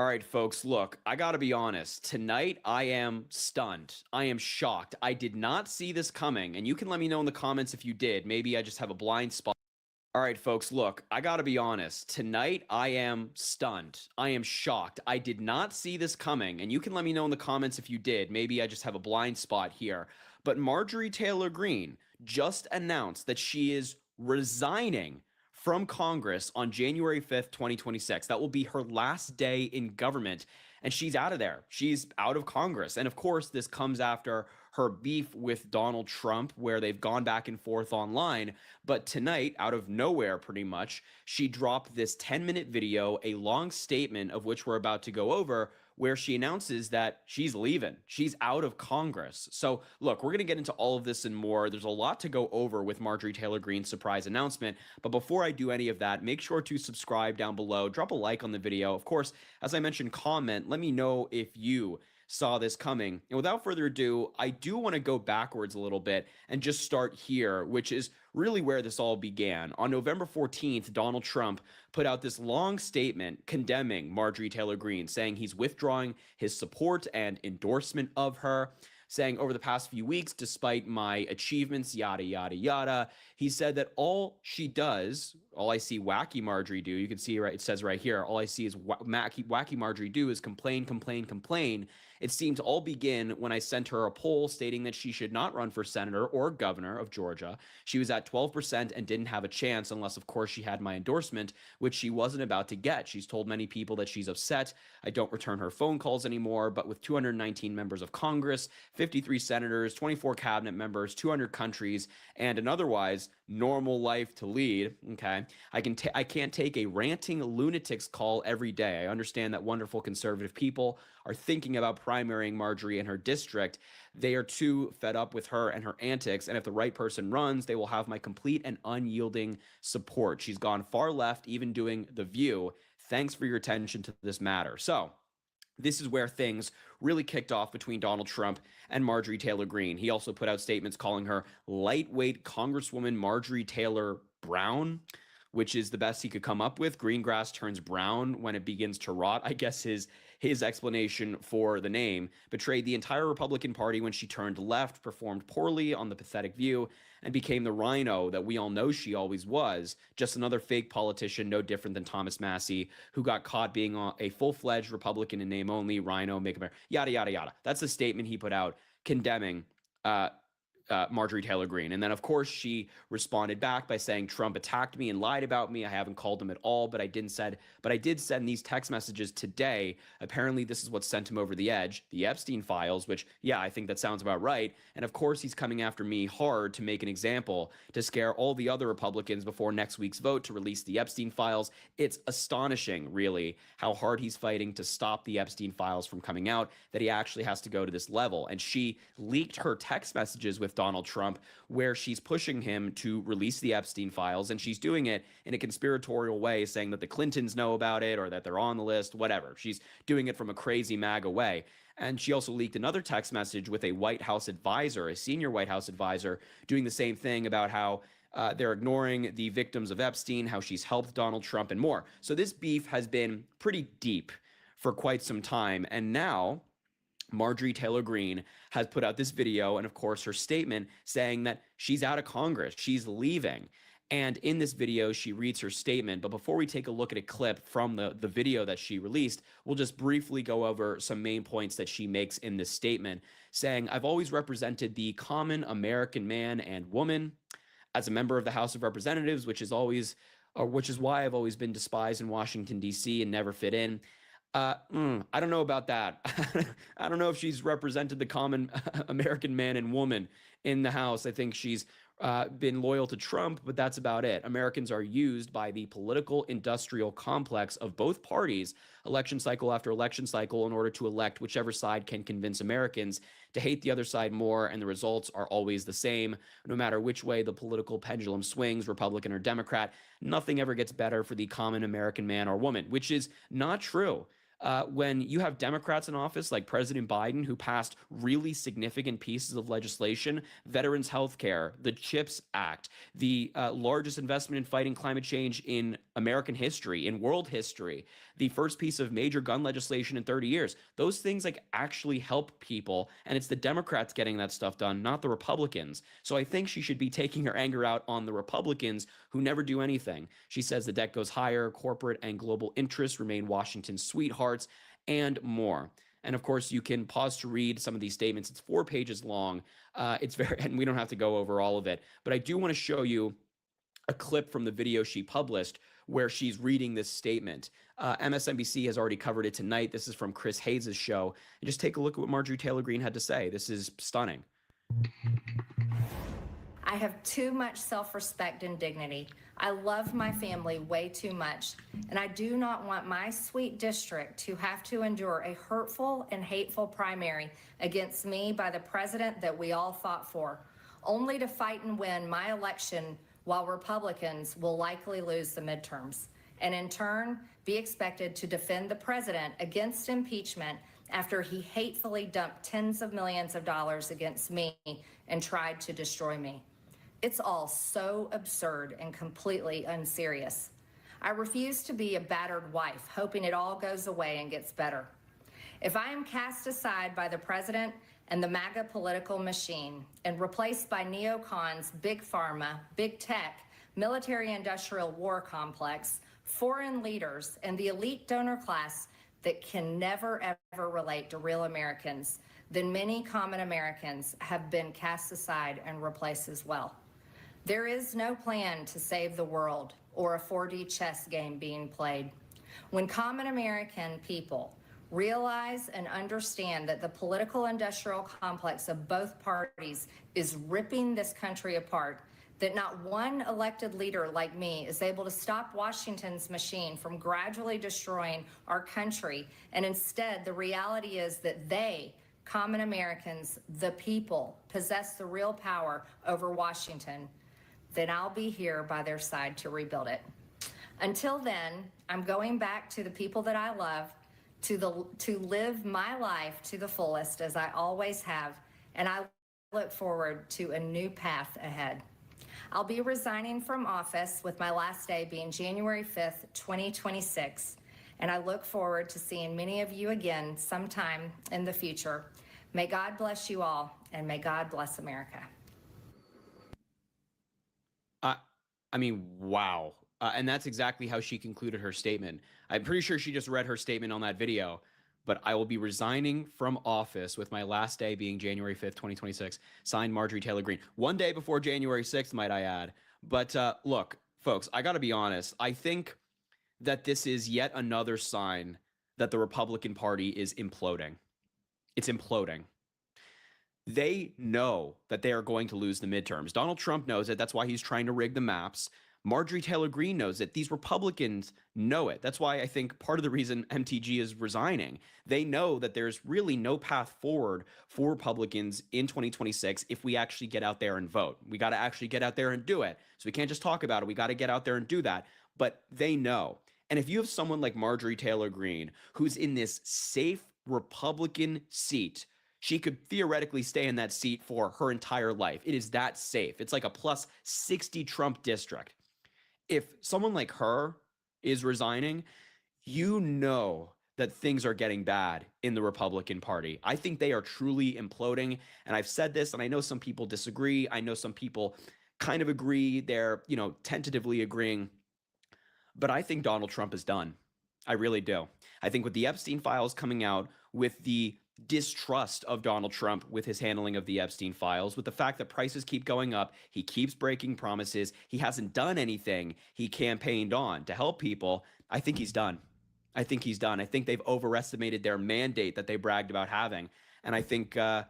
All right, folks, look, I got to be honest. Tonight, I am stunned. I am shocked. I did not see this coming. And you can let me know in the comments if you did. Maybe I just have a blind spot. All right, folks, look, I got to be honest. Tonight, I am stunned. I am shocked. I did not see this coming. And you can let me know in the comments if you did. Maybe I just have a blind spot here. But Marjorie Taylor Greene just announced that she is resigning from Congress on January 5th, 2026. That will be her last day in government. And she's out of there. She's out of Congress. And of course, this comes after her beef with Donald Trump, where they've gone back and forth online. But tonight, out of nowhere, pretty much, she dropped this 10-minute video, a long statement of which we're about to go over, where she announces that she's leaving. She's out of Congress. So, look, we're going to get into all of this and more. There's a lot to go over with Marjorie Taylor Greene's surprise announcement. But before I do any of that, make sure to subscribe down below. Drop a like on the video. Of course, as I mentioned, comment. Let me know if you saw this coming. And without further ado, I do want to go backwards a little bit and just start here, which is really where this all began. On November 14th, Donald Trump put out this long statement condemning Marjorie Taylor Greene, saying he's withdrawing his support and endorsement of her, saying over the past few weeks, despite my achievements, yada, yada, yada, he said that all she does, all I see wacky Marjorie do, you can see right, it says right here, all I see is wacky Marjorie do is complain, complain, complain. It seemed to all begin when I sent her a poll stating that she should not run for senator or governor of Georgia. She was at 12% and didn't have a chance unless, of course, she had my endorsement, which she wasn't about to get. She's told many people that she's upset. I don't return her phone calls anymore, but with 219 members of Congress, 53 senators, 24 cabinet members, 200 countries, and an otherwise normal life to lead, okay, I can't take a ranting lunatic's call every day. I understand that wonderful conservative people are thinking about primarying Marjorie in her district. They are too fed up with her and her antics, and if the right person runs, they will have my complete and unyielding support. She's gone far left, even doing The View. Thanks for your attention to this matter. So, this is where things really kicked off between Donald Trump and Marjorie Taylor Greene. He also put out statements calling her lightweight Congresswoman Marjorie Taylor Brown, which is the best he could come up with. Green grass turns brown when it begins to rot. I guess his explanation for the name betrayed the entire Republican Party when she turned left, performed poorly on The Pathetic View, and became the rhino that we all know she always was, just another fake politician, no different than Thomas Massey, who got caught being a full-fledged Republican in name only, rhino, make America, yada, yada, yada. That's the statement he put out condemning Marjorie Taylor Greene. And then, of course, she responded back by saying Trump attacked me and lied about me. I haven't called him at all, but I did send these text messages today. Apparently, this is what sent him over the edge. The Epstein files, which, yeah, I think that sounds about right. And of course, he's coming after me hard to make an example, to scare all the other Republicans before next week's vote to release the Epstein files. It's astonishing, really, how hard he's fighting to stop the Epstein files from coming out, that he actually has to go to this level. And she leaked her text messages with Donald Trump, where she's pushing him to release the Epstein files, and she's doing it in a conspiratorial way, saying that the Clintons know about it or that they're on the list, whatever. She's doing it from a crazy MAGA way. And she also leaked another text message with a White House advisor, a senior White House advisor, doing the same thing about how they're ignoring the victims of Epstein, how she's helped Donald Trump, and more. So this beef has been pretty deep for quite some time, and now Marjorie Taylor Greene has put out this video and, of course, her statement saying that she's out of Congress, she's leaving. And in this video, she reads her statement. But before we take a look at a clip from the video that she released, we'll just briefly go over some main points that she makes in this statement, saying, I've always represented the common American man and woman as a member of the House of Representatives, which is why I've always been despised in Washington, D.C. and never fit in. I don't know about that. I don't know if she's represented the common American man and woman in the House. I think she's been loyal to Trump, but that's about it. Americans are used by the political industrial complex of both parties, election cycle after election cycle, in order to elect whichever side can convince Americans to hate the other side more, and the results are always the same. No matter which way the political pendulum swings, Republican or Democrat, nothing ever gets better for the common American man or woman, which is not true. when you have Democrats in office like President Biden, who passed really significant pieces of legislation, veterans health care, the CHIPS Act, the largest investment in fighting climate change in American history, in world history, the first piece of major gun legislation in 30 years. Those things like actually help people, and it's the Democrats getting that stuff done, not the Republicans. So I think she should be taking her anger out on the Republicans who never do anything. She says the debt goes higher, corporate and global interests remain Washington's sweethearts, and more. And of course, you can pause to read some of these statements. It's 4 pages long. It's very, and we don't have to go over all of it, but I do want to show you a clip from the video she published where she's reading this statement. MSNBC has already covered it tonight. This is from Chris Hayes' show. And just take a look at what Marjorie Taylor Greene had to say. This is stunning. I have too much self-respect and dignity. I love my family way too much, and I do not want my sweet district to have to endure a hurtful and hateful primary against me by the president that we all fought for, only to fight and win my election while Republicans will likely lose the midterms, and in turn be expected to defend the president against impeachment after he hatefully dumped tens of millions of dollars against me and tried to destroy me. It's all so absurd and completely unserious. I refuse to be a battered wife, hoping it all goes away and gets better. If I am cast aside by the president and the MAGA political machine and replaced by neocons, big pharma, big tech, military-industrial war complex, foreign leaders, and the elite donor class that can never, ever relate to real Americans, then many common Americans have been cast aside and replaced as well. There is no plan to save the world or a 4D chess game being played. When common American people realize and understand that the political industrial complex of both parties is ripping this country apart, that not one elected leader like me is able to stop Washington's machine from gradually destroying our country, and instead the reality is that they, common Americans, the people, possess the real power over Washington, then I'll be here by their side to rebuild it. Until then, I'm going back to the people that I love, to live my life to the fullest as I always have, and I look forward to a new path ahead. I'll be resigning from office with my last day being January 5th, 2026, and I look forward to seeing many of you again sometime in the future. May God bless you all, and may God bless America. I mean, wow. And that's exactly how she concluded her statement. I'm pretty sure she just read her statement on that video. But I will be resigning from office with my last day being January 5th, 2026. Signed, Marjorie Taylor Greene. 1 day before January 6th, might I add. But look, folks, I got to be honest. I think that this is yet another sign that the Republican Party is imploding. It's imploding. They know that they are going to lose the midterms. Donald Trump knows it. That's why he's trying to rig the maps. Marjorie Taylor Greene knows it. These Republicans know it. That's why I think part of the reason MTG is resigning. They know that there's really no path forward for Republicans in 2026 if we actually get out there and vote. We got to actually get out there and do it. So we can't just talk about it. We got to get out there and do that. But they know. And if you have someone like Marjorie Taylor Greene, who's in this safe Republican seat, she could theoretically stay in that seat for her entire life. It is that safe. It's like a plus 60 Trump district. If someone like her is resigning, you know that things are getting bad in the Republican Party. I think they are truly imploding. And I've said this, and I know some people disagree. I know some people kind of agree. They're, tentatively agreeing. But I think Donald Trump is done. I really do. I think with the Epstein files coming out, with the distrust of Donald Trump with his handling of the Epstein files, with the fact that prices keep going up, he keeps breaking promises, he hasn't done anything he campaigned on to help people, I think he's done. I think he's done. I think they've overestimated their mandate that they bragged about having. And I think the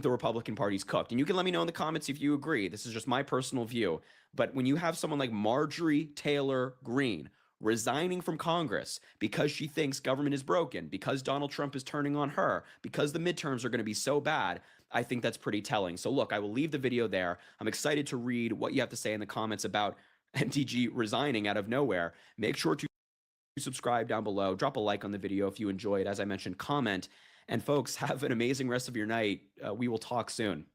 Republican Party's cooked. And you can let me know in the comments if you agree. This is just my personal view. But when you have someone like Marjorie Taylor Greene resigning from Congress because she thinks government is broken, because Donald Trump is turning on her, because the midterms are going to be so bad, I think that's pretty telling. So look, I will leave the video there. I'm excited to read what you have to say in the comments about MTG resigning out of nowhere. Make sure to subscribe down below, drop a like on the video if you enjoyed. As I mentioned, comment. And folks, have an amazing rest of your night. We will talk soon.